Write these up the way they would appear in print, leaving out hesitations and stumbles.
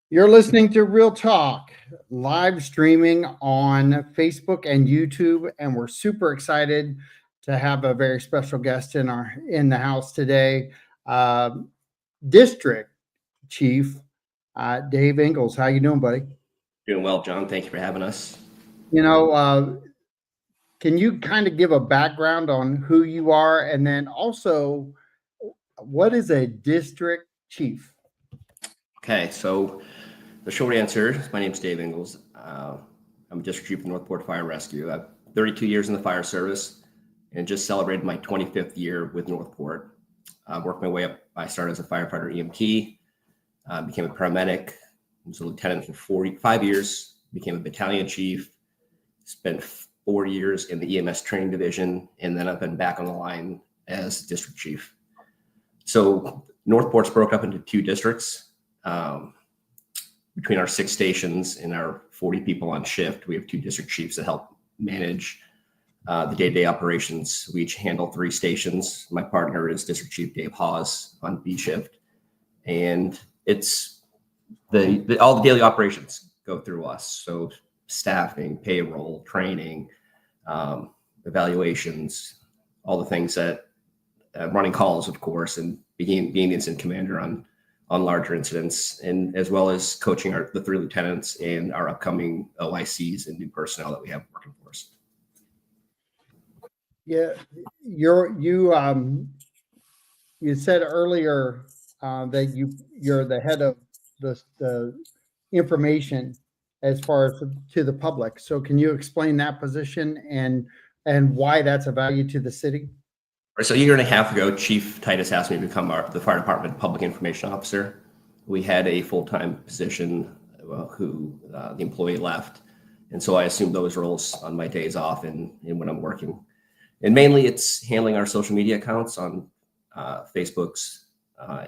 You're listening to Real Talk, live streaming on Facebook and YouTube, and we're super excited to have a very special guest in the house today, uh, District Chief Dave Ingalls. How you doing, buddy? Doing well, John. Thank you for having us. You know, can you kind of give a background on who you are, and then also what is a district chief? Okay, so the short answer is my name is Dave Ingalls. I'm District Chief of Northport Fire Rescue. I've 32 years in the fire service and just celebrated my 25th year with Northport. Worked my way up. I started as a firefighter EMT, became a paramedic, was a lieutenant for 5 years, became a battalion chief, spent 4 years in the EMS training division, and then I've been back on the line as district chief. So Northport's broke up into two districts. Between our 6 stations and our 40 people on shift, we have 2 district chiefs that help manage the day-to-day operations. We each handle 3 stations. My partner is District Chief Dave Hawes on B shift, and it's all the daily operations go through us. So staffing, payroll, training, evaluations, all the things that running calls, of course, and being the incident commander on larger incidents, and as well as coaching the 3 lieutenants and our upcoming OICs and new personnel that we have working for us. Yeah, you said earlier that you're the head of the information as far as to the public. So can you explain that position and why that's a value to the city? So a year and a half ago, Chief Titus asked me to become the fire department public information officer. We had a full-time position who the employee left. And so I assumed those roles on my days off and when I'm working. And mainly it's handling our social media accounts on Facebook's,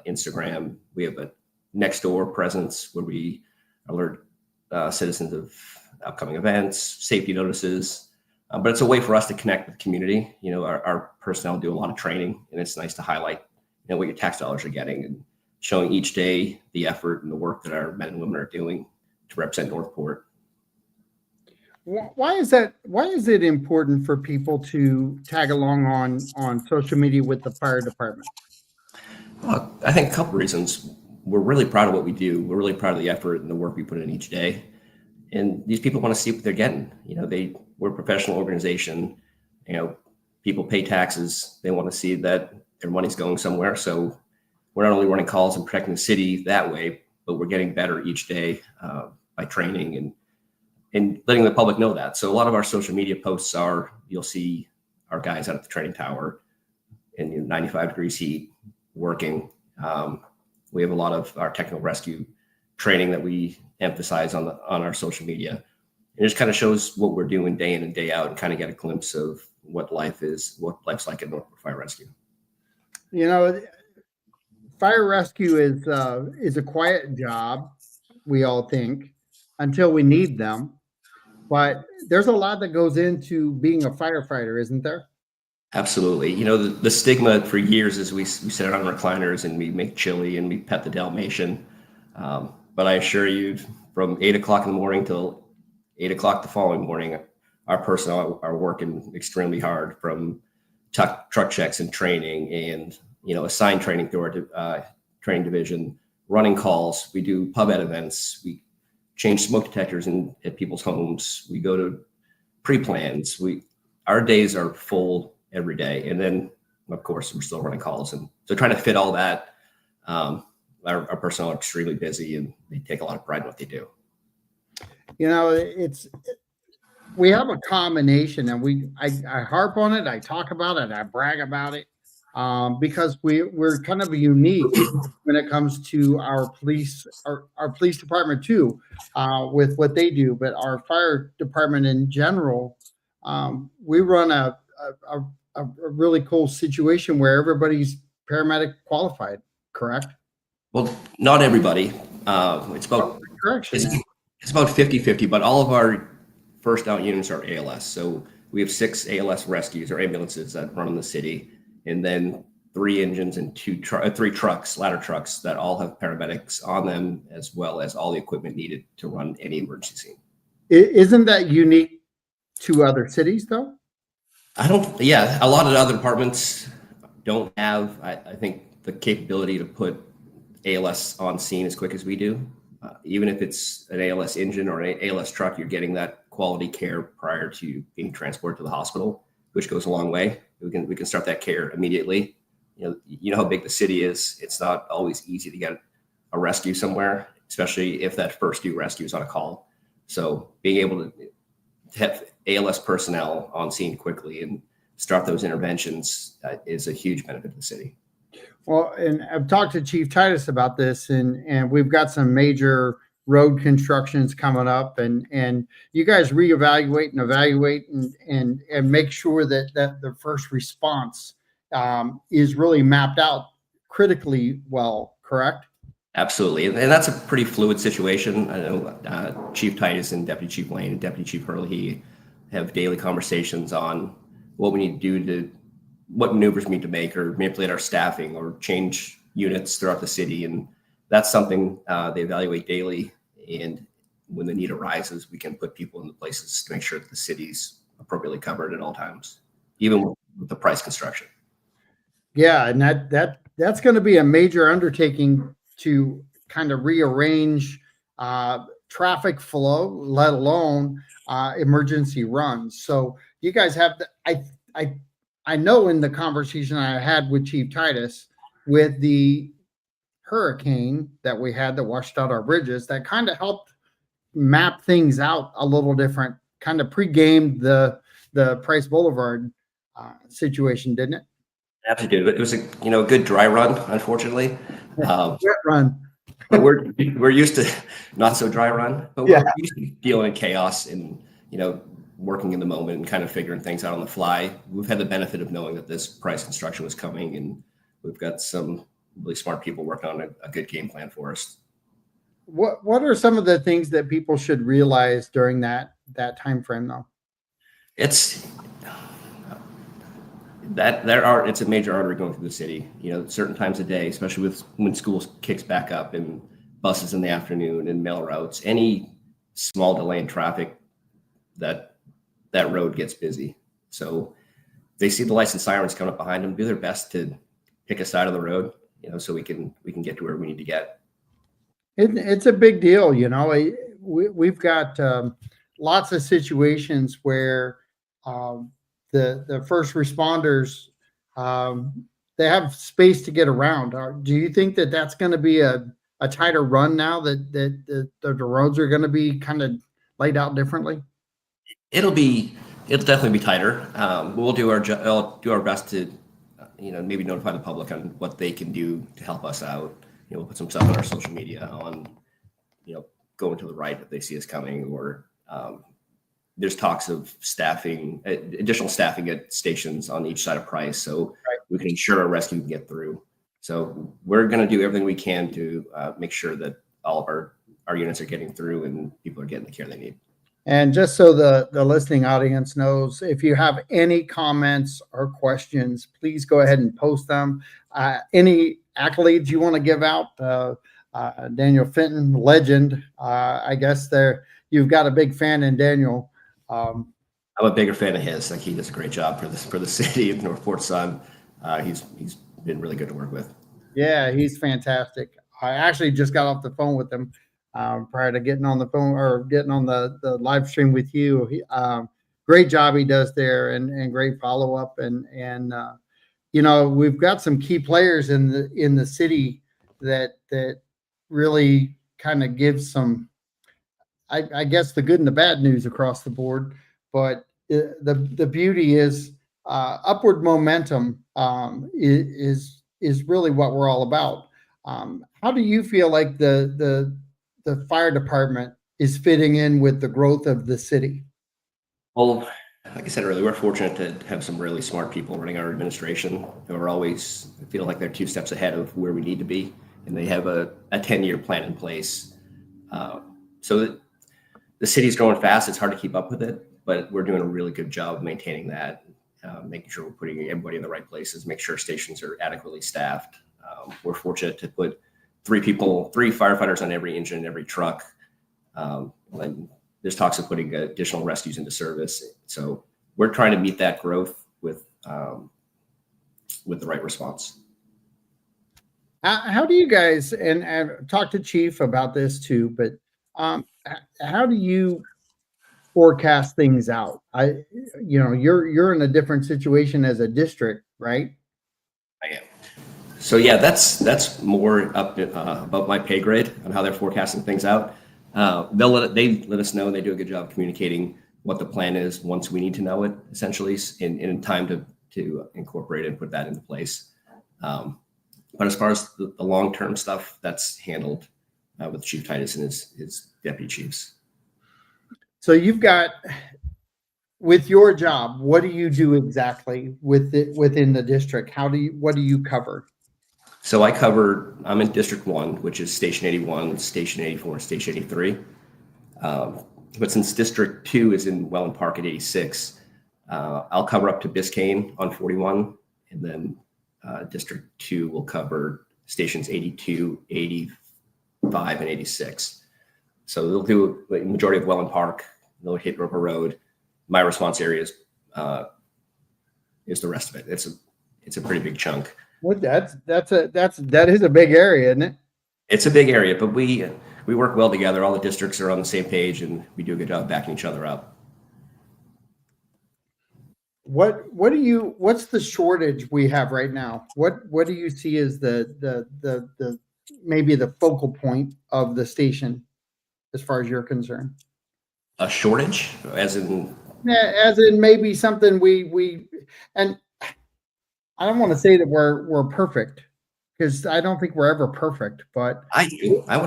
Instagram. We have a next door presence where we alert citizens of upcoming events, safety notices. But it's a way for us to connect with the community. You know, our personnel do a lot of training, and it's nice to highlight, what your tax dollars are getting and showing each day the effort and the work that our men and women are doing to represent Northport. Why is that? Why is it important for people to tag along on social media with the fire department? Well, I think a couple reasons. We're really proud of what we do. We're really proud of the effort and the work we put in each day. And these people want to see what they're getting. We're a professional organization. People pay taxes. They want to see that their money's going somewhere. So we're not only running calls and protecting the city that way, but we're getting better each day by training and letting the public know that. So a lot of our social media posts you'll see our guys out at the training tower in 95 degrees heat working. We have a lot of our technical rescue training that we emphasize on our social media. It just kind of shows what we're doing day in and day out and kind of get a glimpse of what life's like at Northport Fire Rescue. Fire rescue is a quiet job, we all think, until we need them. But there's a lot that goes into being a firefighter, isn't there? Absolutely. The stigma for years is we sit on recliners and we make chili and we pet the Dalmatian. But I assure you, from 8 o'clock in the morning till 8 o'clock the following morning, our personnel are working extremely hard from truck checks and training and, assigned training through our training division, running calls. We do pub ed events. We change smoke detectors at people's homes. We go to pre-plans. Our days are full every day. And then, of course, we're still running calls. And so trying to fit all that, our personnel are extremely busy and they take a lot of pride in what they do. We have a combination, and I harp on it, I talk about it, I brag about it, because we're kind of unique when it comes to our police department too, with what they do. But our fire department in general, we run a really cool situation where everybody's paramedic qualified, correct? Well, not everybody. It's about 50-50, but all of our first out units are ALS. So we have 6 ALS rescues or ambulances that run in the city. And then 3 engines and 3 trucks, ladder trucks that all have paramedics on them, as well as all the equipment needed to run any emergency scene. Isn't that unique to other cities, though? Yeah, a lot of the other departments don't have, I think, the capability to put ALS on scene as quick as we do. Even if it's an ALS engine or an ALS truck, you're getting that quality care prior to being transported to the hospital, which goes a long way. We can start that care immediately. You know how big the city is. It's not always easy to get a rescue somewhere, especially if that first few rescues on a call. So being able to have ALS personnel on scene quickly and start those interventions is a huge benefit to the city. Well, and I've talked to Chief Titus about this, and we've got some major road constructions coming up, and you guys reevaluate and evaluate and make sure that the first response is really mapped out critically well, correct? Absolutely, and that's a pretty fluid situation. I know Chief Titus and Deputy Chief Lane and Deputy Chief Hurley have daily conversations on what we need to do what maneuvers we need to make or manipulate our staffing or change units throughout the city. And that's something they evaluate daily. And when the need arises, we can put people in the places to make sure that the city's appropriately covered at all times, even with the price construction. Yeah, and that's going to be a major undertaking to kind of rearrange traffic flow, let alone emergency runs. So you guys have I know in the conversation I had with Chief Titus with the hurricane that we had that washed out our bridges, that kind of helped map things out a little different, kind of pre-gamed the Price Boulevard situation, didn't it? Absolutely, but it was a good dry run, unfortunately. Wet run. But we're used to not so dry run, but we're used to dealing in chaos and working in the moment and kind of figuring things out on the fly. We've had the benefit of knowing that this price construction was coming, and we've got some really smart people working on a good game plan for us. What are some of the things that people should realize during that time frame, though? It's a major artery going through the city. Certain times of day, especially when school kicks back up and buses in the afternoon and mail routes, any small delay in traffic, that road gets busy. So they see the license sirens coming up behind them, do their best to pick a side of the road, so we can get to where we need to get. It's a big deal. We've got lots of situations where the first responders, they have space to get around. Do you think that that's going to be a tighter run now that the roads are going to be kind of laid out differently? It'll definitely be tighter. We'll do our best to, maybe notify the public on what they can do to help us out. We'll put some stuff on our social media on, going to the right if they see us coming, or there's talks of additional staffing at stations on each side of Price, so we can ensure our rescue can get through. So we're going to do everything we can to make sure that all of our units are getting through and people are getting the care they need. And just so the listening audience knows, if you have any comments or questions, please go ahead and post them. Any accolades you want to give out, Daniel Fenton, legend. I guess you've got a big fan in Daniel. I'm a bigger fan of his. He does a great job for the city of North Port Sun. He's been really good to work with. Yeah, he's fantastic. I actually just got off the phone with him prior to getting on the phone or getting on the live stream with you. Great job he does there, and great follow up, and we've got some key players in the city that really kind of gives some, I guess, the good and the bad news across the board. But the beauty is upward momentum is really what we're all about. How do you feel like the fire department is fitting in with the growth of the city? Well, like I said earlier, we're fortunate to have some really smart people running our administration who are always feel like they're 2 steps ahead of where we need to be, and they have a 10-year plan in place. So the city's growing fast. It's hard to keep up with it, but we're doing a really good job of maintaining that making sure we're putting everybody in the right places, make sure stations are adequately staffed. We're fortunate to put 3 firefighters on every engine, every truck. And there's talks of putting additional rescues into service. So we're trying to meet that growth with the right response. How do you guys, and I've talked to Chief about this too, but how do you forecast things out? You're in a different situation as a district, right? I am. So yeah, that's more up above my pay grade on how they're forecasting things out. They let us know, and they do a good job communicating what the plan is once we need to know it, essentially, in time to incorporate and put that into place. But as far as the long-term stuff, that's handled with Chief Titus and his deputy chiefs. So you've got, with your job, what do you do exactly within the district? What do you cover? So I'm in District 1, which is Station 81, Station 84, and Station 83. But since District 2 is in Welland Park at 86, I'll cover up to Biscayne on 41, and then District 2 will cover stations 82, 85, and 86. So they'll do the majority of Welland Park. They'll hit Roper Road. My response area is the rest of it. It's a pretty big chunk. Well, that is a big area, isn't it? It's a big area, but we work well together. All the districts are on the same page, and we do a good job backing each other up. What's the shortage we have right now? What do you see as the maybe the focal point of the station as far as you're concerned? A shortage, as in maybe something we and I don't want to say that we're perfect, because I don't think we're ever perfect, but I'd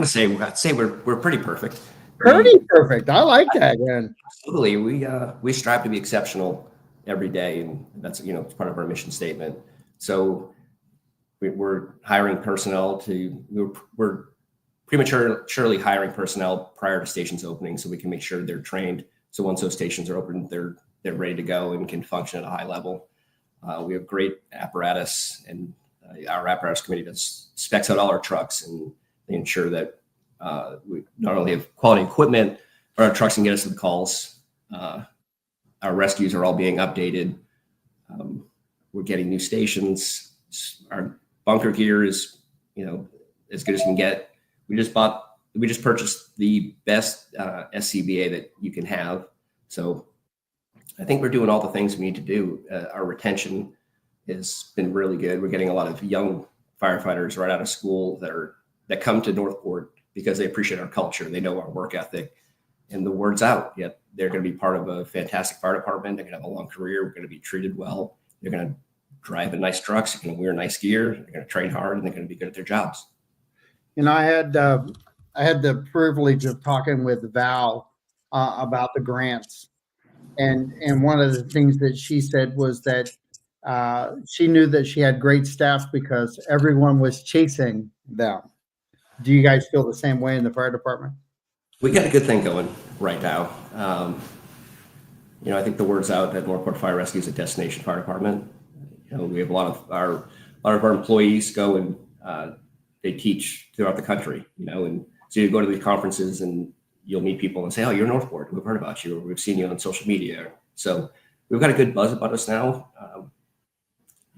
say we're pretty perfect. Pretty perfect. I like that, man. Absolutely. We strive to be exceptional every day, and that's it's part of our mission statement. So we're hiring personnel we're prematurely hiring personnel prior to stations opening, so we can make sure they're trained. So once those stations are open, they're ready to go and can function at a high level. We have great apparatus, and our apparatus committee does specs out all our trucks, and they ensure that we not only have quality equipment, but our trucks can get us to the calls. Our rescues are all being updated. We're getting new stations. Our bunker gear is, as good as you can get. We just purchased the best SCBA that you can have. So I think we're doing all the things we need to do. Our retention has been really good. We're getting a lot of young firefighters right out of school that come to Northport because they appreciate our culture. They know our work ethic, and the word's out. Yet they're going to be part of a fantastic fire department. They're going to have a long career. We're going to be treated well. They're going to drive in nice trucks. They're going to wear nice gear. They're going to train hard, and they're going to be good at their jobs. I had the privilege of talking with Val about the grants, and one of the things that she said was that she knew that she had great staff because everyone was chasing them. Do you guys feel the same way in the fire department? We got a good thing going right now. I think the word's out that Northport Fire Rescue is a destination fire department. We have a lot of our employees go and they teach throughout the country. And so you go to these conferences and you'll meet people and say, "Oh, you're Northport. We've heard about you. Or we've seen you on social media." So we've got a good buzz about us now,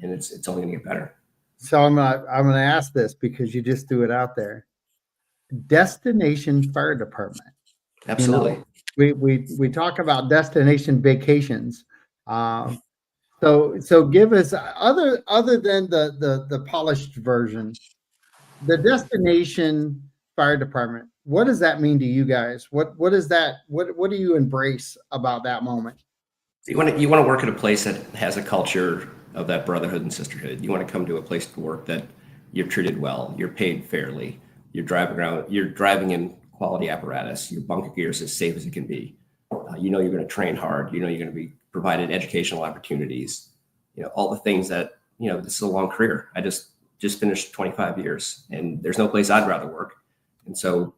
and it's only going to get better. So I'm gonna ask this because you just threw it out there. Destination fire department. Absolutely. We talk about destination vacations. So give us other than the polished version, the destination fire department. What does that mean to you guys? What is that? What do you embrace about that moment? You want to work at a place that has a culture of that brotherhood and sisterhood. You want to come to a place to work that you're treated well, you're paid fairly, you're driving in quality apparatus, your bunker gear is as safe as it can be. You're going to train hard. You're going to be provided educational opportunities. All the things that this is a long career. I just finished 25 years, and there's no place I'd rather work. And so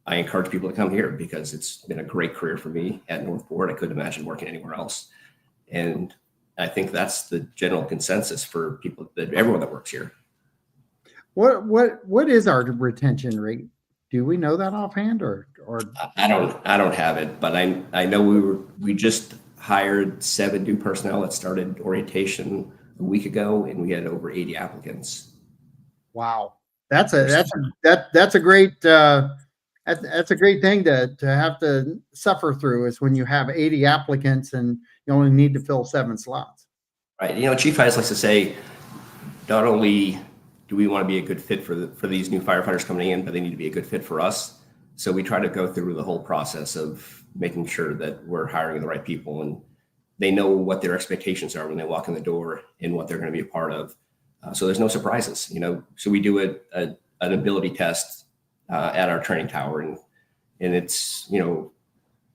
I encourage people to come here because it's been a great career for me at Northport. I couldn't imagine working anywhere else. And I think that's the general consensus for people, that everyone that works here. What is our retention rate? Do we know that offhand, or I don't have it, but I know we just hired 7 new personnel that started orientation a week ago, and we had over 80 applicants. wow, that's a great that's a great thing to have to suffer through, is when you have 80 applicants and you only need to fill 7 slots. Right. You know, Chief Hayes likes to say, not only do we want to be a good fit for these new firefighters coming in, but they need to be a good fit for us. So we try to go through the whole process of making sure that we're hiring the right people, and they know what their expectations are when they walk in the door and what they're going to be a part of. So there's no surprises, you know. So we do an ability test at our training tower, and it's, you know,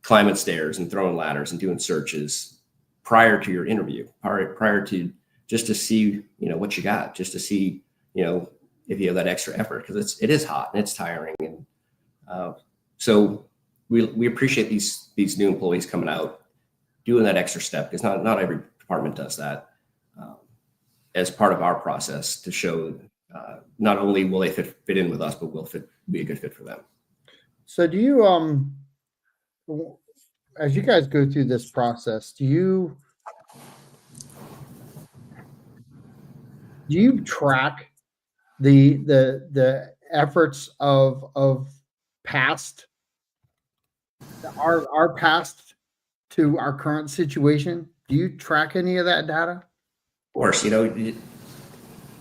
climbing stairs and throwing ladders and doing searches prior to your interview, prior to, just to see, you know, what you got, just to see, you know, if you have that extra effort, because it is hot and it's tiring. And so we appreciate these new employees coming out, doing that extra step, because not every department does that, as part of our process to show not only will they fit in with us, but will be a good fit for them. So do you, as you guys go through this process, do you track the efforts of past, our past to our current situation? Do you track any of that data? Of course, you know,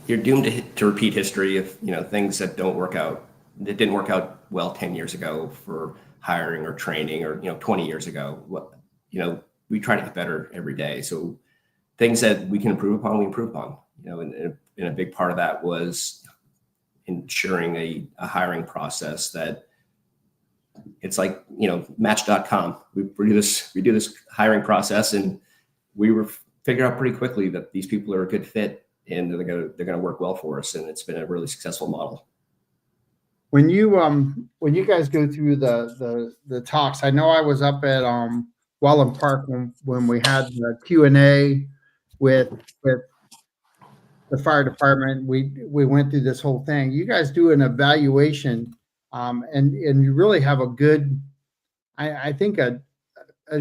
you're doomed to repeat history of, you know, things that don't work out. It didn't work out well 10 years ago for hiring or training, or, you know, 20 years ago. You know, we try to get better every day. So things that we can improve upon, we improve upon. You know, and a big part of that was ensuring a hiring process that it's like, you know, Match.com. We do this hiring process, and we figure out pretty quickly that these people are a good fit and they're gonna work well for us. And it's been a really successful model. When you guys go through the talks, I know I was up at Wallen Park when we had the Q&A with the fire department. We went through this whole thing. You guys do an evaluation, and you really have a good, I think a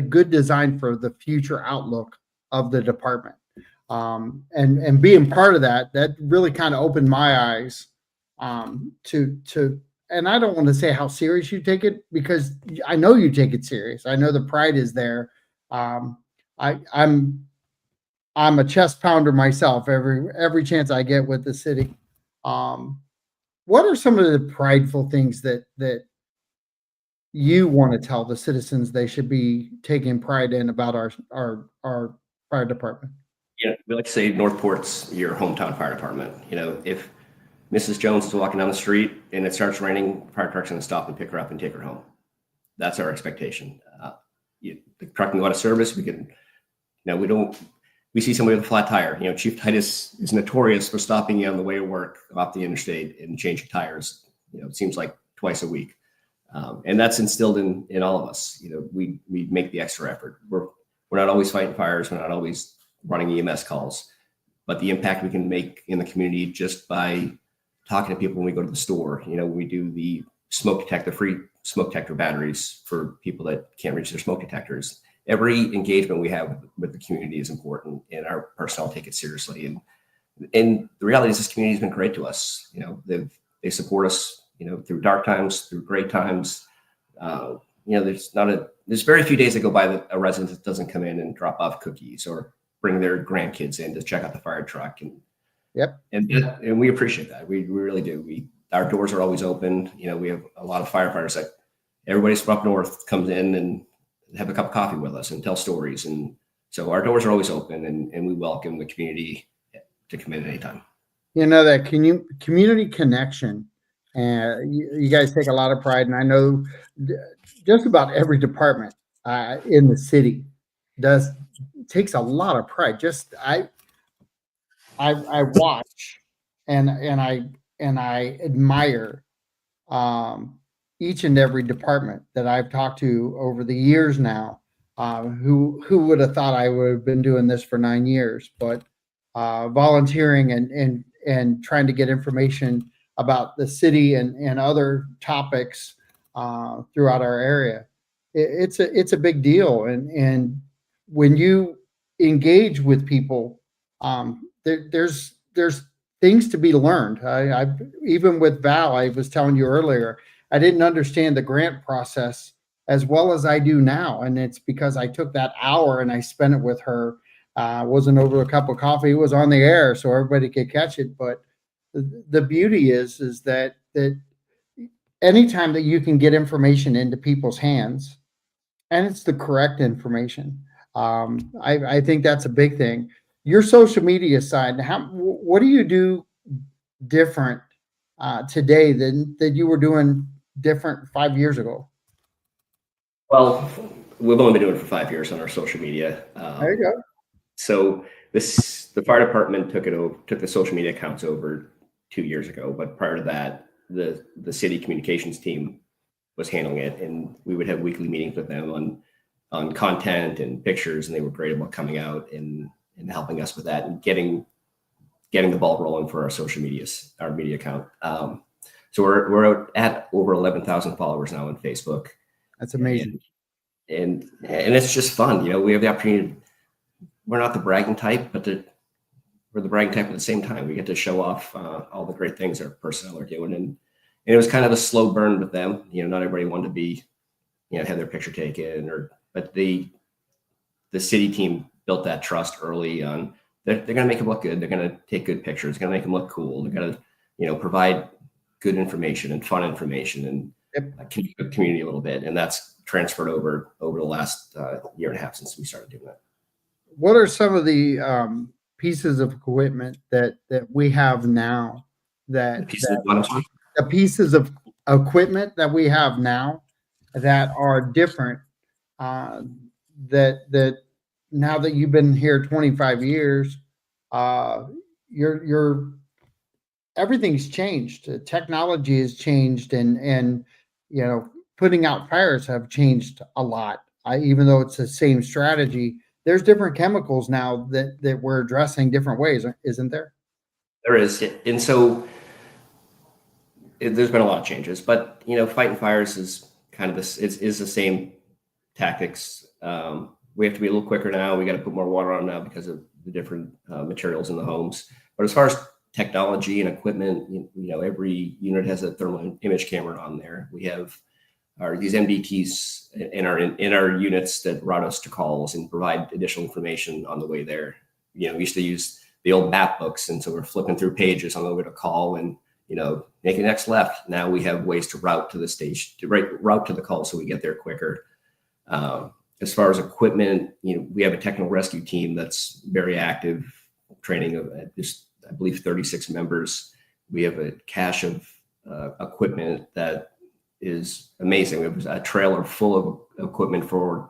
good design for the future outlook of the department. And being part of that really kind of opened my eyes to, and I don't want to say how serious you take it, because I know you take it serious. I know the pride is there. I'm a chest pounder myself every chance I get with the city. What are some of the prideful things that you want to tell the citizens they should be taking pride in about our fire department? Yeah, we like to say Northport's your hometown fire department. You know, if Mrs. Jones is walking down the street and it starts raining, fire truck's going to stop and pick her up and take her home. That's our expectation. The truck can go out of service. We can, you know, we see somebody with a flat tire. You know, Chief Titus is notorious for stopping you on the way to work off the interstate and changing tires. You know, it seems like twice a week. And that's instilled in all of us. You know, we make the extra effort. We're not always fighting fires. We're not always running EMS calls, but the impact we can make in the community just by talking to people when we go to the store. You know, we do the free smoke detector batteries for people that can't reach their smoke detectors. Every engagement we have with the community is important, and our personnel take it seriously. And the reality is, this community has been great to us. You know, they support us, you know, through dark times, through great times. You know, there's very few days that go by that a resident that doesn't come in and drop off cookies or bring their grandkids in to check out the fire truck. And we appreciate that. We really do. Our doors are always open. You know, we have a lot of firefighters that everybody from up north comes in and have a cup of coffee with us and tell stories. And so our doors are always open, and we welcome the community to come in anytime. You know, that community connection, and you guys take a lot of pride. And I know just about every department in the city takes a lot of pride. Just I watch and I admire each and every department that I've talked to over the years now. who would have thought I would have been doing this for 9 years, but volunteering and trying to get information about the city and other topics throughout our area. It's a big deal. And when you engage with people, there's things to be learned. I even with Val, I was telling you earlier, I didn't understand the grant process as well as I do now. And it's because I took that hour and I spent it with her. Wasn't over a cup of coffee. It was on the air so everybody could catch it. But the beauty is that anytime that you can get information into people's hands and it's the correct information, I think that's a big thing. Your social media side, what do you do different today than you were doing different 5 years ago? Well, we've only been doing it for 5 years on our social media. There you go. So the fire department took the social media accounts over 2 years ago. But prior to that, the city communications team was handling it, and we would have weekly meetings with them on content and pictures, and they were great about coming out and helping us with that and getting the ball rolling for our social medias, our media account. So we're at over 11,000 followers now on Facebook. That's amazing. And it's just fun. We have the opportunity. We're not the bragging type, but we're the bragging type at the same time. We get to show off all the great things our personnel are doing. And it was kind of a slow burn with them. Not everybody wanted to be, have their picture taken but the city team built that trust early on. They're going to make them look good. They're going to take good pictures. They're going to make them look cool. They're going to, provide good information and fun information and connect with the community a little bit. And that's transferred over the last year and a half since we started doing that. What are some of the pieces of equipment that we have now The pieces of equipment that we have now that are different that now that you've been here 25 years, you're everything's changed. Technology has changed, and putting out fires have changed a lot. Even though it's the same strategy, there's different chemicals now that we're addressing different ways, isn't there? There is, and so there's been a lot of changes. But fighting fires is kind of this. Is the same tactics. We have to be a little quicker now. We got to put more water on now because of the different materials in the homes. But as far as technology and equipment, every unit has a thermal image camera on there. We have these MDTs in our units that route us to calls and provide additional information on the way there. We used to use the old map books, and so we're flipping through pages on the way to call and make a next left. Now we have ways to route to the station, route to the call, so we get there quicker. As far as equipment, we have a technical rescue team that's very active, training of just, I believe, 36 members. We have a cache of equipment that is amazing. We have a trailer full of equipment for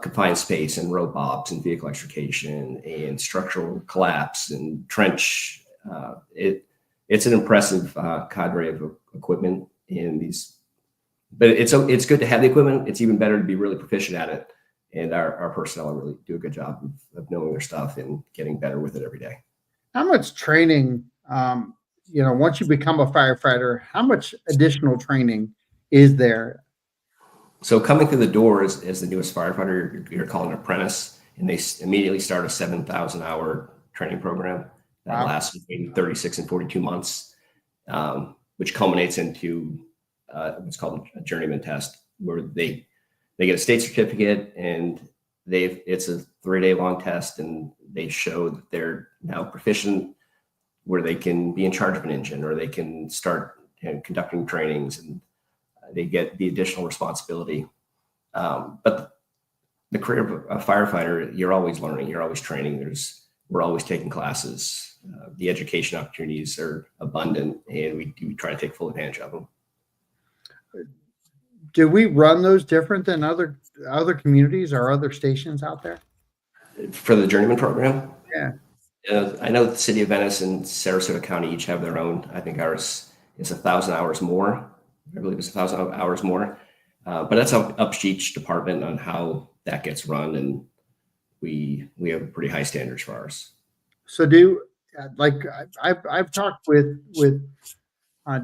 confined space and rope ops and vehicle extrication and structural collapse and trench. It's an impressive cadre of equipment in these. But it's good to have the equipment. It's even better to be really proficient at it. And our personnel really do a good job of knowing their stuff and getting better with it every day. How much training, once you become a firefighter, how much additional training is there? So coming through the door as the newest firefighter, you're called an apprentice, and they immediately start a 7,000-hour training program that lasts between 36 and 42 months, which culminates into what's called a journeyman test, where they get a state certificate, and it's a 3-day long test, and they show that they're now proficient, where they can be in charge of an engine, or they can start conducting trainings, and they get the additional responsibility. But the career of a firefighter, you're always learning, you're always training. We're always taking classes. The education opportunities are abundant, and we try to take full advantage of them. Do we run those different than other communities or other stations out there? For the journeyman program? Yeah. I know the city of Venice and Sarasota County each have their own. I think ours is 1,000 hours more. I believe it's 1,000 hours more. But that's up to each department on how that gets run, and we have pretty high standards for ours. So like I've talked with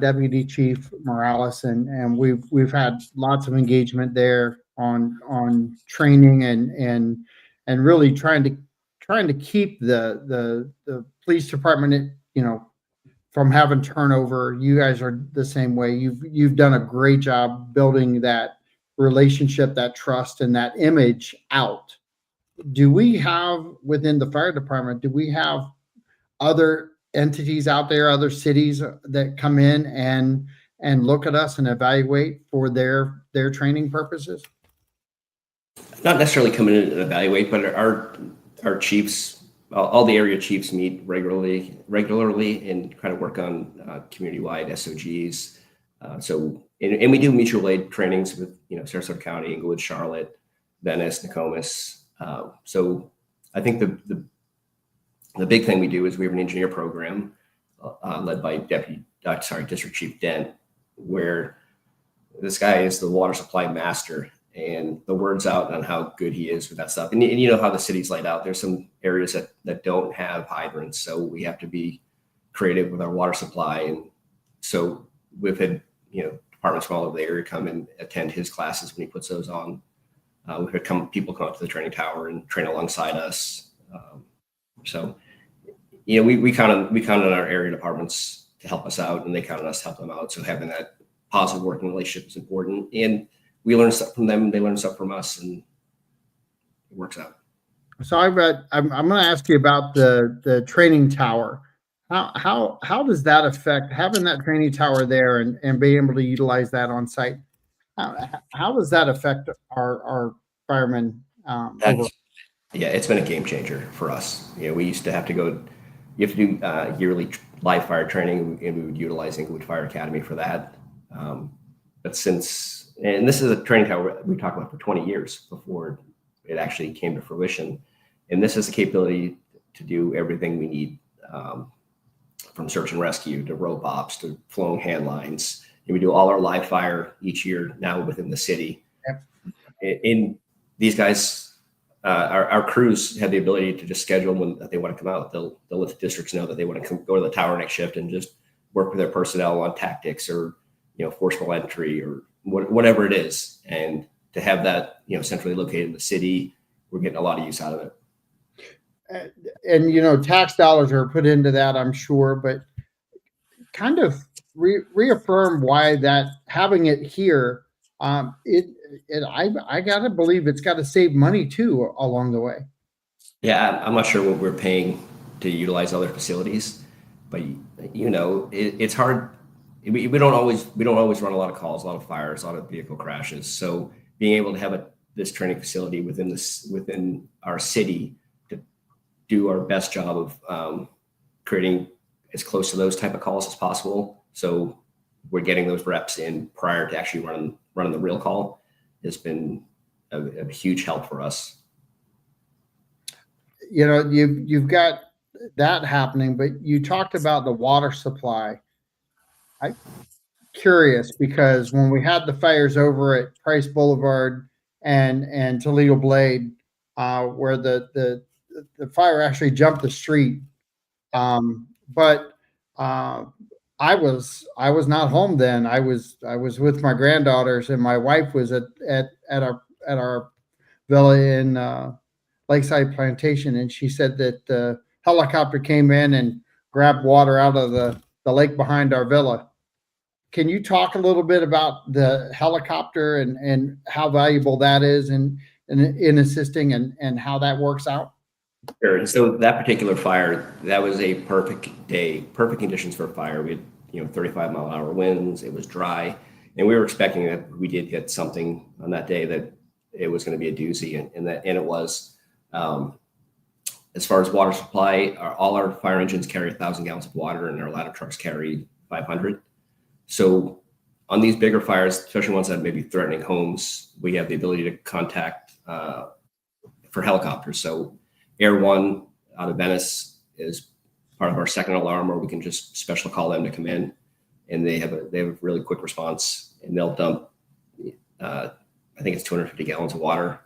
Deputy Chief Morales, and we've had lots of engagement there on training and really trying to keep the police department, from having turnover. You guys are the same way. You've done a great job building that relationship, that trust, and that image out. Do we have within the fire department? Do we have other entities out there, other cities that come in and look at us and evaluate for their training purposes? Not necessarily come in and evaluate, but our chiefs, all the area chiefs meet regularly and kind of work on community-wide SOGs. And we do mutual aid trainings with Sarasota County, Inglewood, Charlotte, Venice, Nokomis. So I think the big thing we do is we have an engineer program led by District Chief Dent, where this guy is the water supply master, and the word's out on how good he is with that stuff. And you know how the city's laid out. There's some areas that don't have hydrants, so we have to be creative with our water supply. And so we've had departments from all over the area come and attend his classes when he puts those on. We've had people come up to the training tower and train alongside us. So, we count on our area departments to help us out, and they count on us to help them out. So having that positive working relationship is important, and we learn stuff from them, they learn stuff from us, and it works out. So I'm going to ask you about the training tower. How does that affect having that training tower there and being able to utilize that on site? How does that affect our firemen? It's been a game changer for us. We used to have to do yearly live fire training, and we would utilize Inglewood Fire Academy for that. But and this is a training tower we talked about for 20 years before it actually came to fruition. And this is the capability to do everything we need, from search and rescue to rope ops to flowing hand lines. And we do all our live fire each year now within the city. Yep. And these guys, our crews have the ability to just schedule when they want to come out. They'll let the districts know that they want to go to the tower next shift and just work with their personnel on tactics or forcible entry or whatever it is. And to have that centrally located in the city, we're getting a lot of use out of it. And tax dollars are put into that, I'm sure, but kind of reaffirm why that having it here, I gotta believe it's got to save money too along the way. Yeah, I'm not sure what we're paying to utilize other facilities, but it's hard. We don't always run a lot of calls, a lot of fires, a lot of vehicle crashes. So being able to have this training facility within our city to do our best job of creating as close to those type of calls as possible, so we're getting those reps in prior to actually running the real call, has been a huge help for us. You've got that happening, but you talked about the water supply. I'm curious because when we had the fires over at Price Boulevard and Toledo Blade, where the fire actually jumped the street, but I was not home then. I was with my granddaughters, and my wife was at our villa in Lakeside Plantation, and she said that the helicopter came in and grabbed water out of the lake behind our villa. Can you talk a little bit about the helicopter and how valuable that is in assisting and how that works out? Sure. So that particular fire, that was a perfect day, perfect conditions for a fire. We had 35-mile-an-hour winds. It was dry, and we were expecting that we did hit something on that day that it was going to be a doozy, and it was. As far as water supply, all our fire engines carry 1,000 gallons of water, and our ladder trucks carry 500. So on these bigger fires, especially ones that may be threatening homes, we have the ability to contact for helicopters. So Air One out of Venice is part of our second alarm, where we can just special call them to come in, and they have a really quick response, and they'll dump I think it's 250 gallons of water.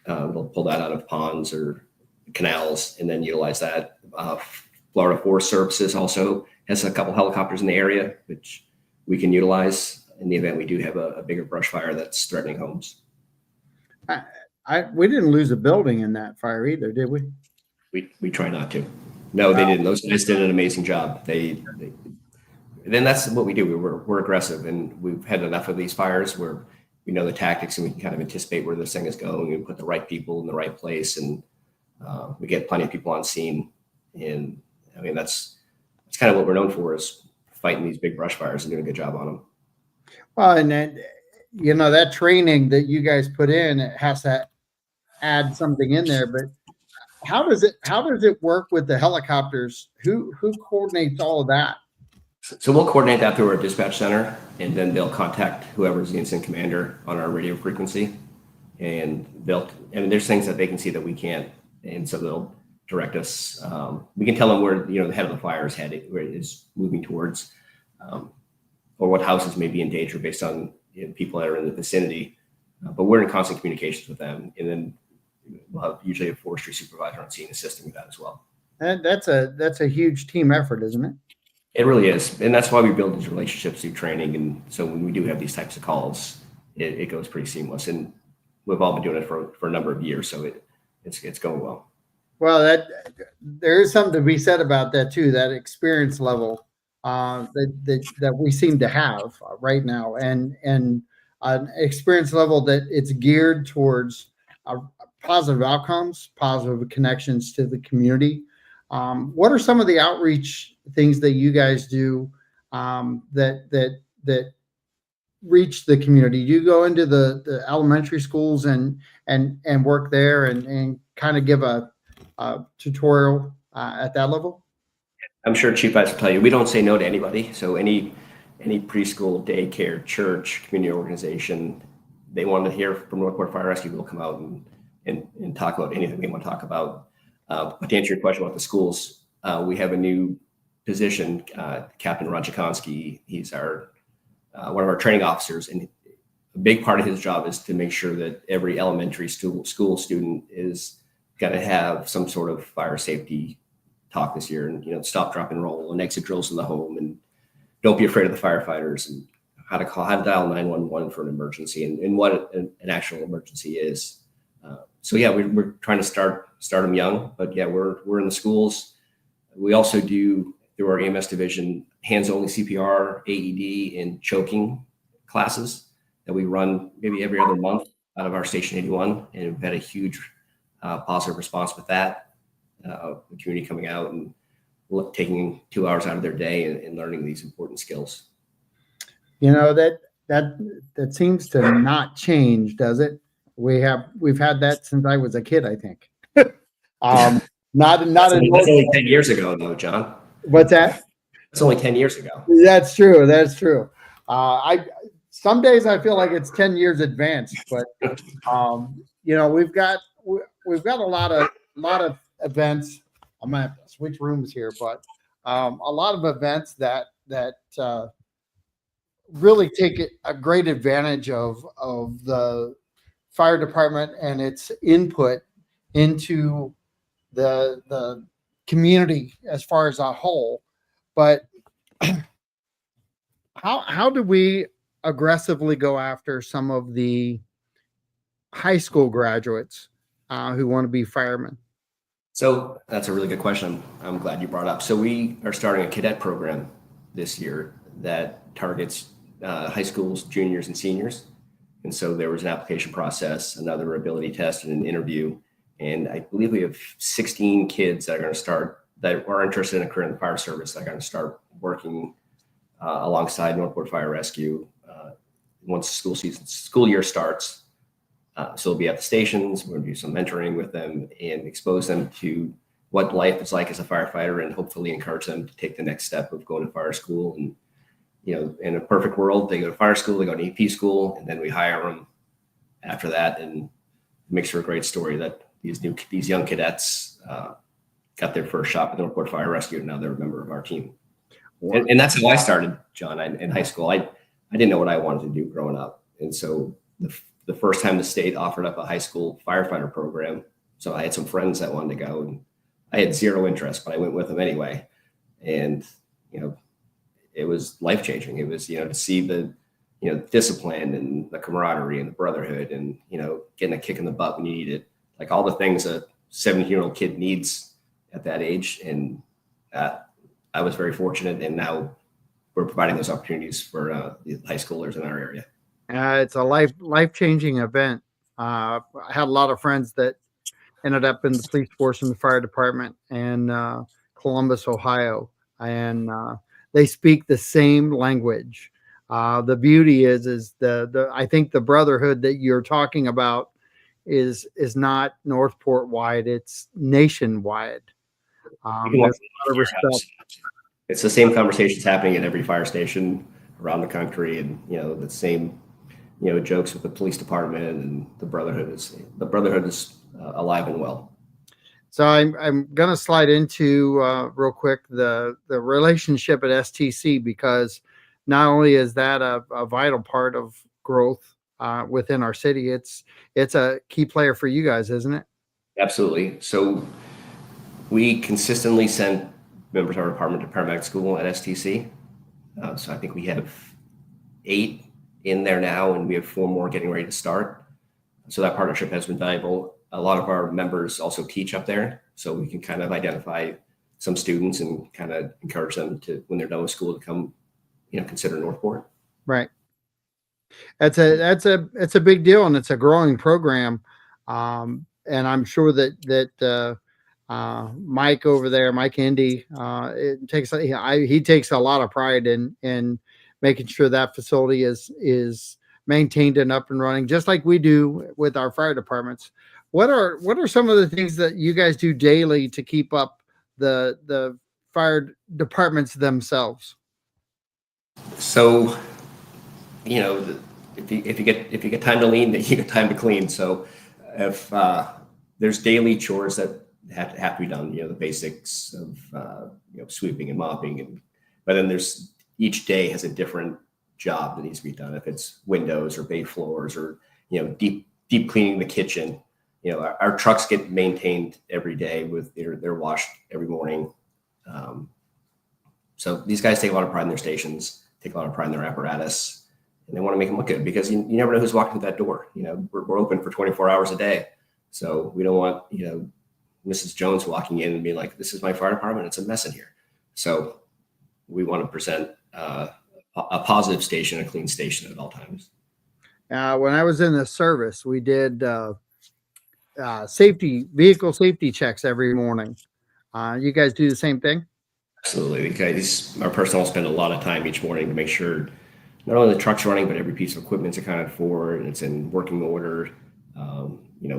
They'll pull that out of ponds or canals and then utilize that. Florida Forest Services also has a couple helicopters in the area, which we can utilize in the event we do have a bigger brush fire that's threatening homes. We didn't lose a building in that fire either, did we? We try not to. No, they didn't. Those guys did an amazing job. Then that's what we do. We're aggressive, and we've had enough of these fires where we know the tactics and we can kind of anticipate where this thing is going and put the right people in the right place. And we get plenty of people on scene. And I mean, that's kind of what we're known for, is fighting these big brush fires and doing a good job on them. Well, and then, that training that you guys put in, it has to add something in there, but how does it work with the helicopters? Who coordinates all of that? So we'll coordinate that through our dispatch center, and then they'll contact whoever's the incident commander on our radio frequency, and there's things that they can see that we can't, and so they'll direct us. We can tell them where the head of the fire is headed, where it is moving towards, or what houses may be in danger based on people that are in the vicinity. But we're in constant communications with them, and then we'll have usually a forestry supervisor on scene assisting with that as well. That's a huge team effort, isn't it? It really is. And that's why we build these relationships through training. And so when we do have these types of calls, it goes pretty seamless. And we've all been doing it for a number of years. So it's going well. Well, there is something to be said about that too, that experience level that we seem to have right now, and an experience level that it's geared towards positive outcomes, positive connections to the community. What are some of the outreach things that you guys do that reach the community? Do you go into the elementary schools and work there and kind of give a tutorial at that level? I'm sure Chief Vice will tell you, we don't say no to anybody. So any preschool, daycare, church, community organization, they want to hear from Northport Fire Rescue, we'll come out and talk about anything we want to talk about. But to answer your question about the schools, we have a new position, Captain Rajakonski. He's one of our training officers, and a big part of his job is to make sure that every elementary school student is going to have some sort of fire safety talk this year, and stop, drop, and roll, and exit drills in the home, and don't be afraid of the firefighters, and how to dial 911 for an emergency, and what an actual emergency is. So yeah, we're trying to start them young, but yeah, we're in the schools. We also do, through our EMS division, hands-only CPR, AED, and choking classes that we run maybe every other month out of our Station 81, and we've had a huge positive response with that. The community coming out and taking 2 hours out of their day and learning these important skills. That seems to not change, does it? We've had that since I was a kid, I think. That's only 10 years ago, though, John. What's that? It's only 10 years ago. That's true. Some days I feel like it's 10 years advanced, but we've got a lot of events. I'm gonna have to switch rooms here, but a lot of events that really take a great advantage of the fire department and its input into the community as far as a whole. But how do we aggressively go after some of the high school graduates who want to be firemen? So that's a really good question. I'm glad you brought up. So we are starting a cadet program this year that targets high schools, juniors, and seniors. And so there was an application process, another ability test, and an interview. And I believe we have 16 kids that are going to start, that are interested in a career in the fire service, that are going to start working alongside Northport Fire Rescue once the school year starts. So they'll be at the stations. We're going to do some mentoring with them and expose them to what life is like as a firefighter, and hopefully encourage them to take the next step of going to fire school. And in a perfect world, they go to fire school, they go to EP school, and then we hire them after that. And it makes for a great story that these young cadets got their first shot with Northport Fire Rescue, and now they're a member of our team. And that's how I started, John. In high school, I didn't know what I wanted to do growing up. And so the first time the state offered up a high school firefighter program, so I had some friends that wanted to go, and I had zero interest, but I went with them anyway. And, it was life-changing. It was, to see the, discipline and the camaraderie and the brotherhood and, getting a kick in the butt when you need it, like all the things a 17-year-old kid needs at that age. And I was very fortunate. And now we're providing those opportunities for the high schoolers in our area. It's a life-changing event. I had a lot of friends that ended up in the police force and the fire department in Columbus, Ohio, and they speak the same language. The beauty is I think the brotherhood that you're talking about is not Northport wide; it's nationwide. There's a lot of respect. It's the same conversations happening at every fire station around the country, and the same jokes with the police department, and the brotherhood is alive and well. So I'm going to slide into real quick the relationship at STC, because not only is that a vital part of growth within our city, it's a key player for you guys, isn't it? Absolutely. So we consistently send members of our department to paramedic school at STC. So I think we have 8 in there now, and we have 4 more getting ready to start. So that partnership has been valuable. A lot of our members also teach up there, so we can kind of identify some students and kind of encourage them to, when they're done with school, to come, consider Northport. Right. It's a big deal, and it's a growing program. And I'm sure that Mike over there, Mike Indy, he takes a lot of pride in making sure that facility is maintained and up and running, just like we do with our fire departments. What are some of the things that you guys do daily to keep up the fire departments themselves? So, if you get time to lean, you get time to clean. So if there's daily chores that have to be done, the basics of sweeping and mopping, but then there's, each day has a different job that needs to be done. If it's windows or bay floors or deep cleaning the kitchen, our trucks get maintained every day they're washed every morning. So these guys take a lot of pride in their stations, take a lot of pride in their apparatus, and they want to make them look good, because you never know who's walking through that door. We're open for 24 hours a day, so we don't want Mrs. Jones walking in and being like, "This is my fire department; it's a mess in here." So we want to present a positive station, a clean station at all times. When I was in the service, we did vehicle safety checks every morning. You guys do the same thing? Absolutely. Our personnel spend a lot of time each morning to make sure not only the truck's running, but every piece of equipment's accounted for and it's in working order.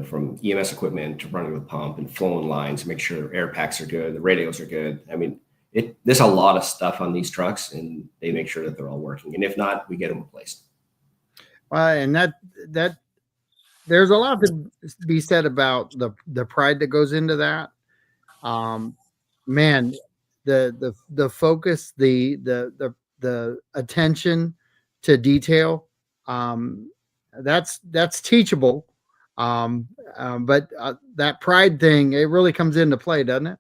From EMS equipment to running the pump and flowing lines, make sure air packs are good, the radios are good. I mean, there's a lot of stuff on these trucks, and they make sure that they're all working. And if not, we get them replaced. And that there's a lot to be said about the pride that goes into that. Man, the focus, the attention to detail, that's teachable. But that pride thing, it really comes into play, doesn't it?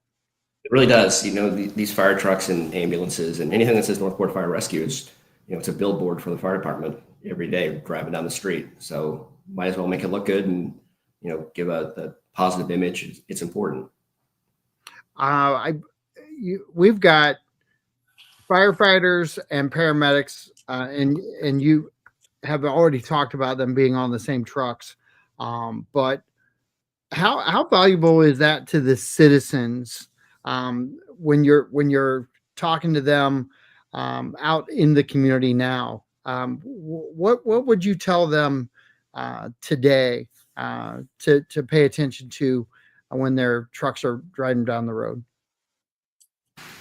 It really does. These fire trucks and ambulances and anything that says Northport Fire Rescue is, it's a billboard for the fire department every day driving down the street. So might as well make it look good and, give the positive image. It's important. We've got firefighters and paramedics, and you have already talked about them being on the same trucks. But how valuable is that to the citizens when you're talking to them out in the community now? What would you tell them today to pay attention to when their trucks are driving down the road?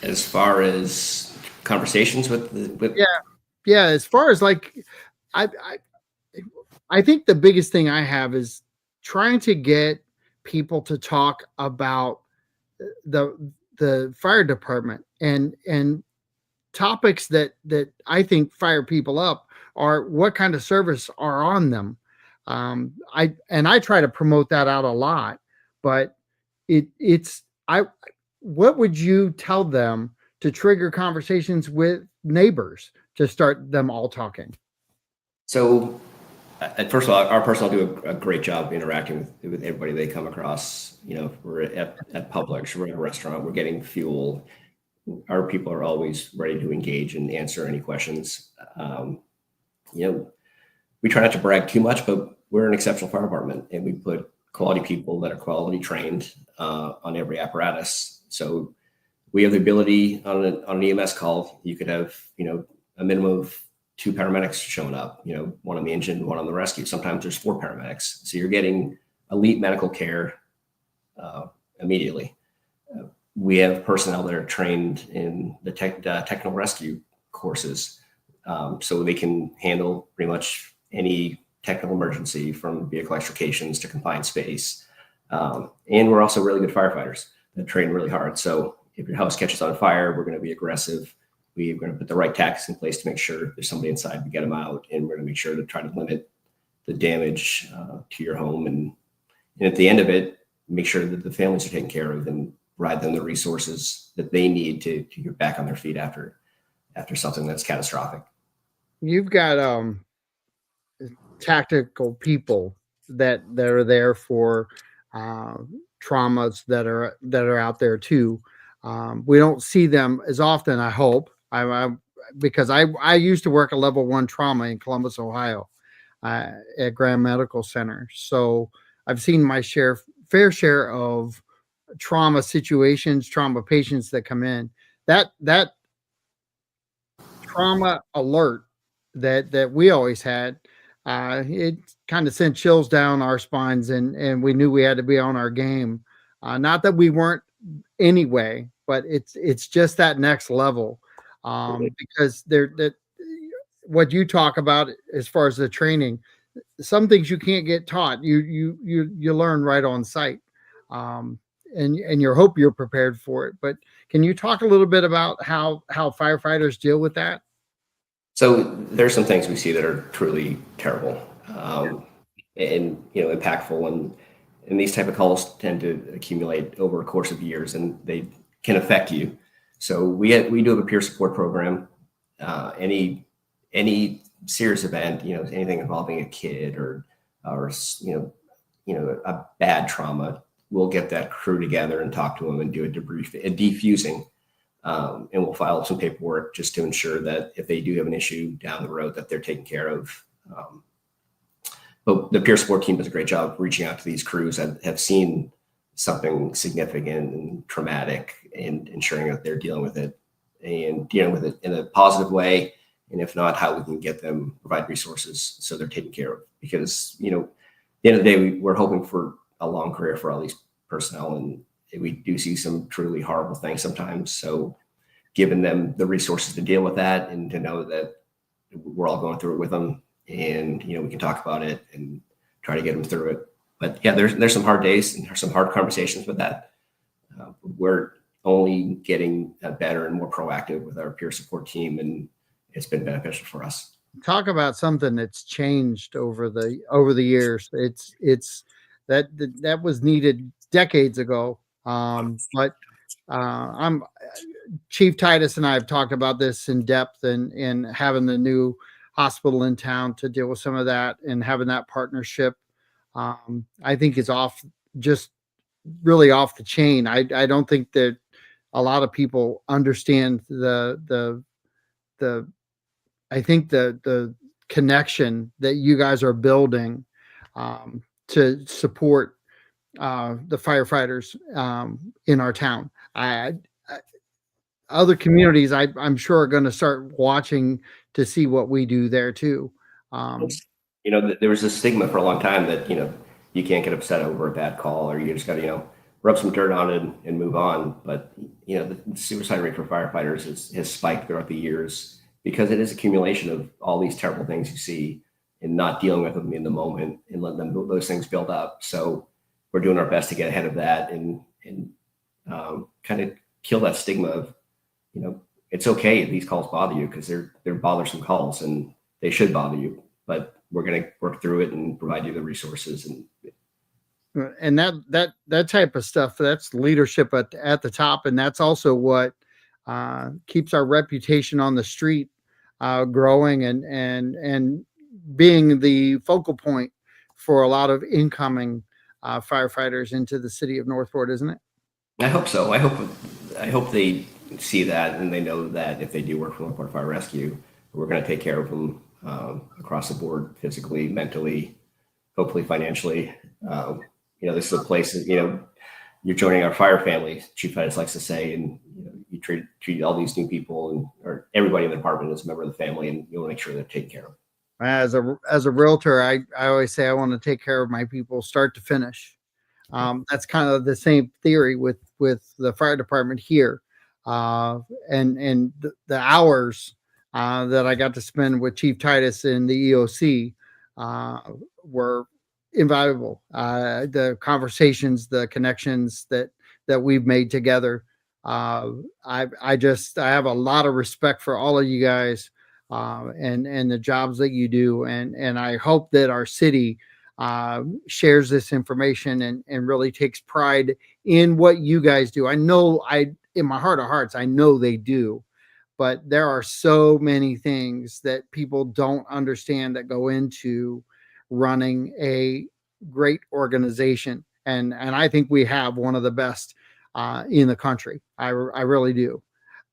As far as conversations with yeah, as far as like I think the biggest thing I have is trying to get people to talk about the fire department and topics that I think fire people up are what kind of service are on them. I try to promote that out a lot, but it's I. What would you tell them to trigger conversations with neighbors to start them all talking? So, first of all, our personnel do a great job interacting with everybody they come across. You know, if we're at Publix, we're at a restaurant, we're getting fuel. Our people are always ready to engage and answer any questions. You know, we try not to brag too much, but we're an exceptional fire department, and we put quality people that are quality trained on every apparatus. So we have the ability on an EMS call, you could have, you know, a minimum of 2 paramedics showing up, you know, one on the engine, one on the rescue. Sometimes there's 4 paramedics. So you're getting elite medical care immediately. We have personnel that are trained in the technical rescue courses, so they can handle pretty much any technical emergency, from vehicle extrications to confined space. And we're also really good firefighters that train really hard. So if your house catches on fire, we're going to be aggressive. We're going to put the right tactics in place to make sure there's somebody inside to get them out. And we're going to make sure to try to limit the damage to your home. And at the end of it, make sure that the families are taken care of and provide them the resources that they need to get back on their feet after something that's catastrophic. You've got tactical people that are there for traumas that are out there too. We don't see them as often, I hope. Because I used to work a level 1 trauma in Columbus, Ohio, at Graham Medical Center. So I've seen my fair share of trauma situations, trauma patients that come in. That trauma alert that we always had, it kind of sent chills down our spines, and we knew we had to be on our game. Not that we weren't anyway, but it's just that next level. Because what you talk about as far as the training, some things you can't get taught. You learn right on site, and you hope you're prepared for it. But can you talk a little bit about how firefighters deal with that? So there's some things we see that are truly terrible, and impactful, and these type of calls tend to accumulate over a course of years, and they can affect you. So we do have a peer support program. Any serious event, anything involving a kid or a bad trauma, we'll get that crew together and talk to them and do a defusing. And we'll file some paperwork just to ensure that if they do have an issue down the road, that they're taken care of. But the peer support team does a great job reaching out to these crews that have seen something significant and traumatic, and ensuring that they're dealing with it and dealing with it in a positive way. And if not, how we can get them, provide resources so they're taken care of. Because, at the end of the day, we're hoping for a long career for all these personnel, and we do see some truly horrible things sometimes. So giving them the resources to deal with that, and to know that we're all going through it with them, and, we can talk about it and try to get them through it. But yeah, there's some hard days and there's some hard conversations with that. We're only getting better and more proactive with our peer support team, and it's been beneficial for us. Talk about something that's changed over the years. It's that was needed decades ago. But I'm Chief Titus and I have talked about this in depth, and having the new hospital in town to deal with some of that, and having that partnership, I think is just really off the chain. I don't think that a lot of people understand the connection that you guys are building to support the firefighters in our town. Other communities, I'm sure, are going to start watching to see what we do there too. There was a stigma for a long time that, you can't get upset over a bad call, or you just got to, rub some dirt on it and move on. But, the suicide rate for firefighters has spiked throughout the years, because it is accumulation of all these terrible things you see and not dealing with them in the moment and letting those things build up. So we're doing our best to get ahead of that and kind of kill that stigma of, it's okay if these calls bother you, because they're bothersome calls and they should bother you, but we're going to work through it and provide you the resources. And that type of stuff, that's leadership at the top. And that's also what keeps our reputation on the street growing and being the focal point for a lot of incoming firefighters into the city of Northport, isn't it? I hope so. I hope they see that, and they know that if they do work for Northport Fire Rescue, we're going to take care of them across the board, physically, mentally, hopefully financially. This is a place that, you're joining our fire family, Chief Titus likes to say, and you treat all these new people or everybody in the department as a member of the family, and you want to make sure they're taken care of. As a realtor, I always say I want to take care of my people start to finish. That's kind of the same theory with the fire department here, and the hours that I got to spend with Chief Titus in the EOC were invaluable. The conversations, the connections that we've made together. I have a lot of respect for all of you guys and the jobs that you do, and I hope that our city shares this information and really takes pride in what you guys do. I know in my heart of hearts, I know they do, but there are so many things that people don't understand that go into running a great organization. And I think we have one of the best in the country. I really do.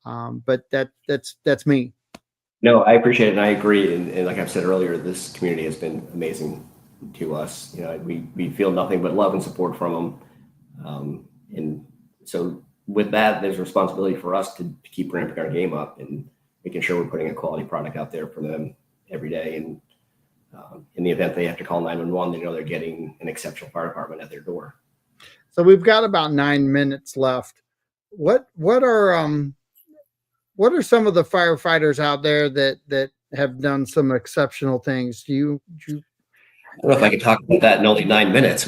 But that's me. No, I appreciate it. And I agree. And like I've said earlier, this community has been amazing to us. We feel nothing but love and support from them. And so with that, there's a responsibility for us to keep ramping our game up and making sure we're putting a quality product out there for them every day. And in the event they have to call 911, they know they're getting an exceptional fire department at their door. So we've got about 9 minutes left. What are some of the firefighters out there that have done some exceptional things? I don't know if I could talk about that in only 9 minutes.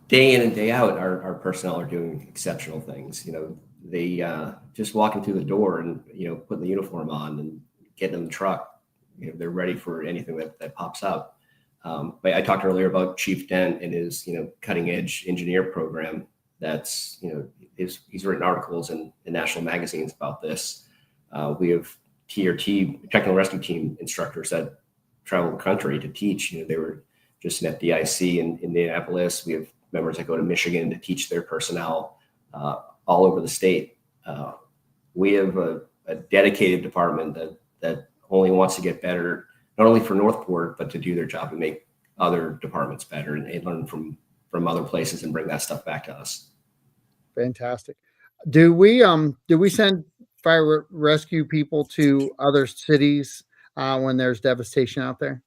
Day in and day out, our personnel are doing exceptional things. They just walking through the door and putting the uniform on and getting in the truck. They're ready for anything that pops up. But I talked earlier about Chief Dent and his cutting edge engineer program. That's he's written articles in national magazines about this. We have TRT, technical rescue team instructors that travel the country to teach. They were just in FDIC in Indianapolis. We have members that go to Michigan to teach their personnel all over the state. We have a dedicated department that only wants to get better, not only for Northport, but to do their job and make other departments better and learn from other places and bring that stuff back to us. Fantastic. Do we send fire rescue people to other cities when there's devastation out there?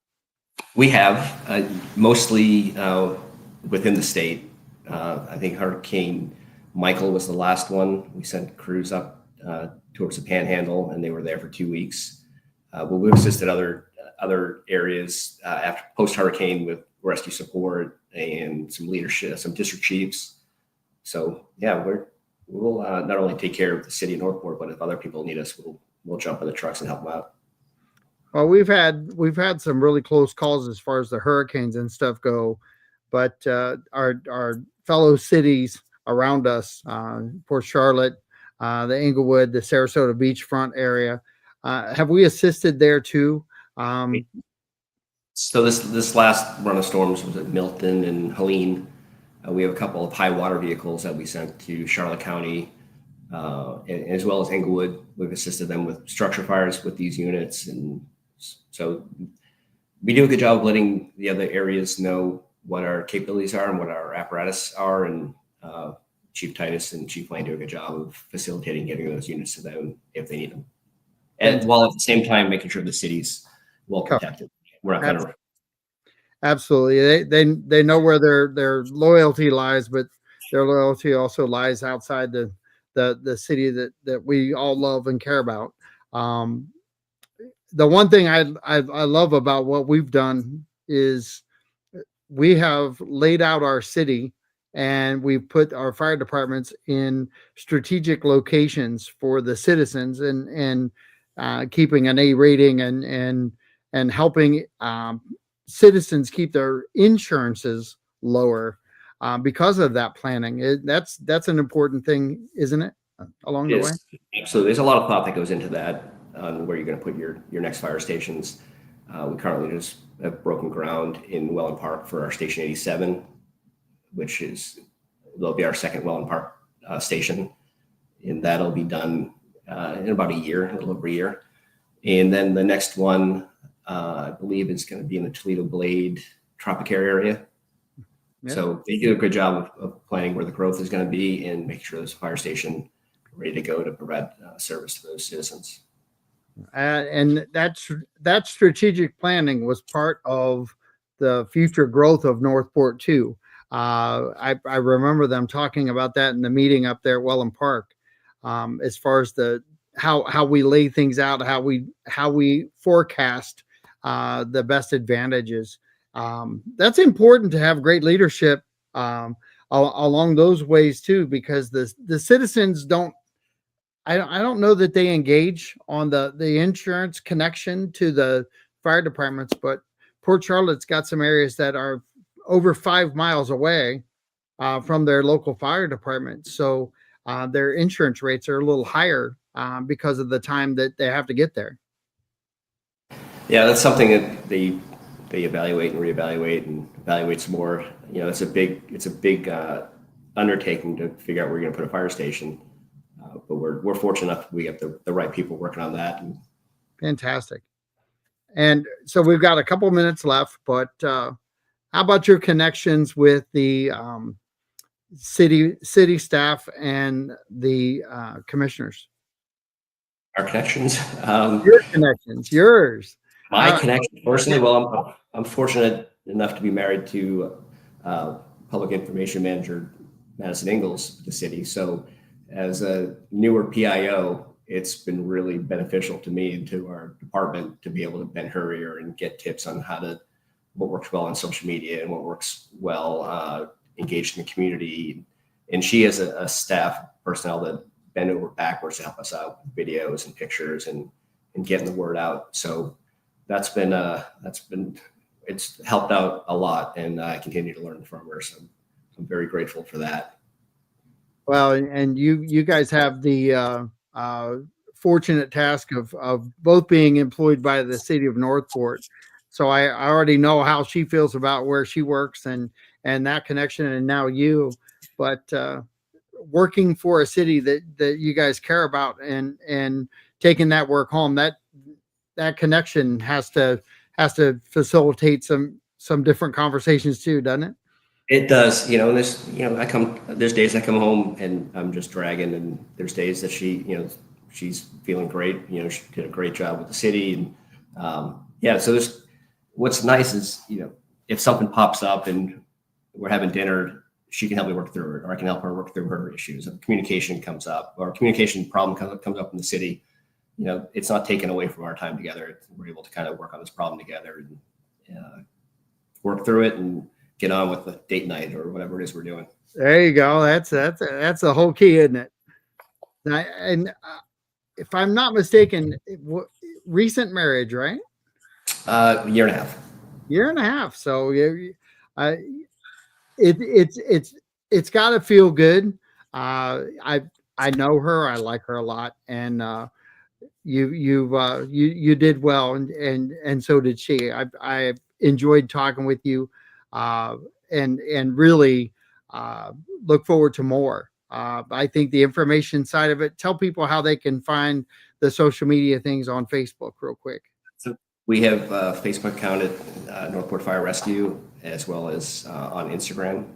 We have mostly within the state. I think Hurricane Michael was the last one. We sent crews up towards the Panhandle, and they were there for 2 weeks. But we've assisted other areas after post-hurricane with rescue support and some leadership, some district chiefs. So yeah, we'll not only take care of the city of Northport, but if other people need us, we'll jump in the trucks and help them out. Well, we've had some really close calls as far as the hurricanes and stuff go, but our fellow cities around us, Port Charlotte, the Englewood, the Sarasota beachfront area, have we assisted there too? So this last run of storms was at Milton and Helene. We have a couple of high water vehicles that we sent to Charlotte County, as well as Englewood. We've assisted them with structure fires with these units. And so we do a good job of letting the other areas know what our capabilities are and what our apparatus are. And Chief Titus and Chief Lane do a good job of facilitating getting those units to them if they need them. And while at the same time making sure the city's well protected. We're not going to. Absolutely. They know where their loyalty lies, but their loyalty also lies outside the city that we all love and care about. The one thing I love about what we've done is we have laid out our city and we've put our fire departments in strategic locations for the citizens, and keeping an A rating, and helping citizens keep their insurances lower because of that planning. That's an important thing, isn't it? Along the way. So there's a lot of thought that goes into that, on where you're going to put your next fire stations. We currently just have broken ground in Welland Park for our Station 87, which will be our second Welland Park station, and that'll be done in about a little over a year. And then the next one, I believe, is going to be in the Toledo Blade Tropicare area. Yeah. So they do a good job of planning where the growth is going to be and making sure there's a fire station ready to go to provide service to those citizens. And that strategic planning was part of the future growth of Northport too. I remember them talking about that in the meeting up there at Welland Park, as far as how we lay things out, how we forecast the best advantages. That's important to have great leadership along those ways too, because the citizens don't. I don't know that they engage on the insurance connection to the fire departments, but Port Charlotte's got some areas that are over 5 miles away from their local fire department. So their insurance rates are a little higher because of the time that they have to get there. Yeah, that's something that they evaluate and reevaluate and evaluate some more. It's a big undertaking to figure out where you're going to put a fire station. But we're fortunate enough we have the right people working on that. Fantastic. And so we've got a couple minutes left, but how about your connections with the city staff and the commissioners? Our connections. Your connections. Yours. My connection personally. Well, I'm fortunate enough to be married to Public Information Manager Madison Ingalls, the city. So as a newer PIO, it's been really beneficial to me and to our department to be able to bend her ear and get tips on what works well on social media and what works well engaged in the community. And she has a staff personnel that bend over backwards to help us out with videos and pictures and getting the word out. So it's helped out a lot, and I continue to learn from her. So I'm very grateful for that. Well, and you guys have the fortunate task of both being employed by the city of Northport. So I already know how she feels about where she works and that connection, and now you, but working for a city that you guys care about and taking that work home, that connection has to facilitate some different conversations too, doesn't it? It does, there's days I come home and I'm just dragging, and there's days that she's feeling great. She did a great job with the city. And so what's nice is, if something pops up and we're having dinner, she can help me work through it, or I can help her work through her issues. If communication comes up or a communication problem comes up in the city, it's not taken away from our time together. We're able to kind of work on this problem together and work through it and get on with the date night or whatever it is we're doing. There you go. That's the whole key, isn't it? And if I'm not mistaken, recent marriage, right? Year and a half. Year and a half. So it's got to feel good. I know her. I like her a lot, and you did well, and so did she. I enjoyed talking with you. And really look forward to more. I think the information side of it, tell people how they can find the social media things on Facebook real quick. So we have a Facebook account at Northport Fire Rescue, as well as on Instagram.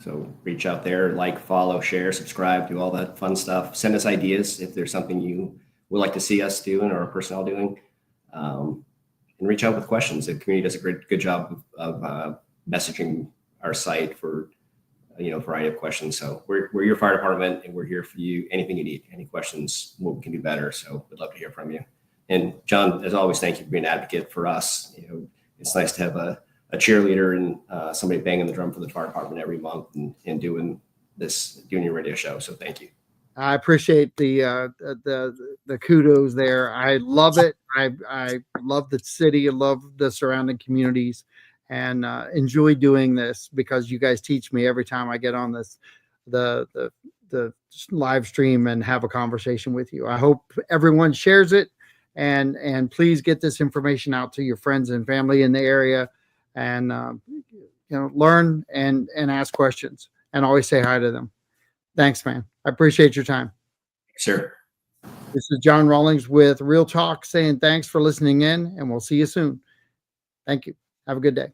So reach out there, follow, share, subscribe, do all that fun stuff. Send us ideas if there's something you would like to see us doing or our personnel doing. And reach out with questions. The community does a good job of messaging our site for a variety of questions. So we're your fire department, and we're here for you. Anything you need, any questions, what we can do better. So we'd love to hear from you. And John, as always, thank you for being an advocate for us. It's nice to have a a cheerleader and somebody banging the drum for the fire department every month and doing your radio show. So thank you. I appreciate the kudos there. I love it. I love the city. I love the surrounding communities, and enjoy doing this because you guys teach me every time I get on the live stream and have a conversation with you. I hope everyone shares it, and please get this information out to your friends and family in the area, and learn and ask questions, and always say hi to them. Thanks, man. I appreciate your time. Sure. This is John Rawlings with Real Talk saying thanks for listening in, and we'll see you soon. Thank you. Have a good day.